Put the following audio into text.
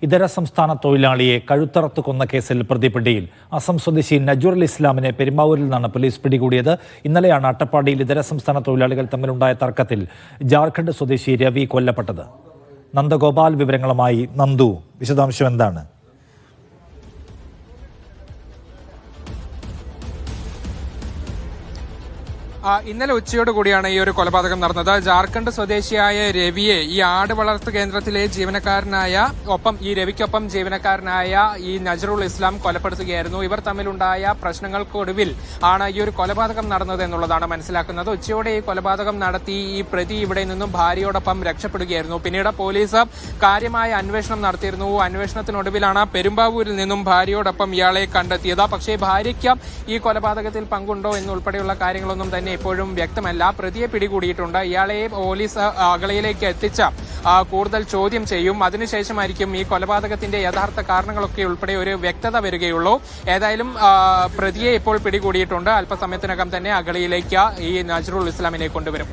ഇതര സംസ്ഥാന തൊഴിലാളിയെ കഴുത്തറത്ത് കൊന്ന കേസിൽ പ്രതി പിടിയിൽ. അസം സ്വദേശി നജറുൽ ഇസ്ലാമിനെ പെരുമ്പാവൂരിൽ നിന്നാണ് പോലീസ് പിടികൂടിയത്. ഇന്നലെയാണ് അട്ടപ്പാടിയിൽ ഇതര സംസ്ഥാന തൊഴിലാളികൾ തമ്മിലുണ്ടായ തർക്കത്തിൽ ജാർഖണ്ഡ് സ്വദേശി രവി കൊല്ലപ്പെട്ടത്. നന്ദഗോപാൽ വിവരങ്ങളുമായി. നന്ദു, വിശദാംശം എന്താണ്? ഇന്നലെ ഉച്ചയോട് കൂടിയാണ് ഈ ഒരു കൊലപാതകം നടന്നത്. ജാർഖണ്ഡ് സ്വദേശിയായ രവിയെ ഈ ആട് വളർത്തു കേന്ദ്രത്തിലെ ജീവനക്കാരനായ ഈ രവിക്കൊപ്പം ജീവനക്കാരനായ ഈ നജറുൽ ഇസ്ലാം കൊലപ്പെടുത്തുകയായിരുന്നു. ഇവർ തമ്മിലുണ്ടായ പ്രശ്നങ്ങൾക്കൊടുവിൽ ആണ് ഈ ഒരു കൊലപാതകം നടന്നത് എന്നുള്ളതാണ് മനസ്സിലാക്കുന്നത്. ഉച്ചയോടെ ഈ കൊലപാതകം നടത്തി ഈ പ്രതി ഇവിടെ നിന്നും ഭാര്യയോടൊപ്പം രക്ഷപ്പെടുകയായിരുന്നു. പിന്നീട് പോലീസ് കാര്യമായ അന്വേഷണം നടത്തിയിരുന്നു. അന്വേഷണത്തിനൊടുവിലാണ് പെരുമ്പാവൂരിൽ നിന്നും ഭാര്യയോടൊപ്പം ഇയാളെ കണ്ടെത്തിയത്. പക്ഷേ ഭാര്യയ്ക്ക് ഈ കൊലപാതകത്തിൽ പങ്കുണ്ടോ എന്നുൾപ്പെടെയുള്ള കാര്യങ്ങളൊന്നും തന്നെ ഇപ്പോഴും വ്യക്തമല്ല. പ്രതിയെ പിടികൂടിയിട്ടുണ്ട്. ഇയാളെ പോലീസ് അഗളിയിലേക്ക് എത്തിച്ച കൂടുതൽ ചോദ്യം ചെയ്യും. അതിനുശേഷമായിരിക്കും ഈ കൊലപാതകത്തിന്റെ യഥാർത്ഥ കാരണങ്ങളൊക്കെ ഉൾപ്പെടെ ഒരു വ്യക്തത വരികയുള്ളൂ. ഏതായാലും പ്രതിയെ ഇപ്പോൾ പിടികൂടിയിട്ടുണ്ട്. അല്പസമയത്തിനകം തന്നെ അഗളിയിലേക്ക് ഈ നജറുൽ ഇസ്ലാമിനെ കൊണ്ടുവരും.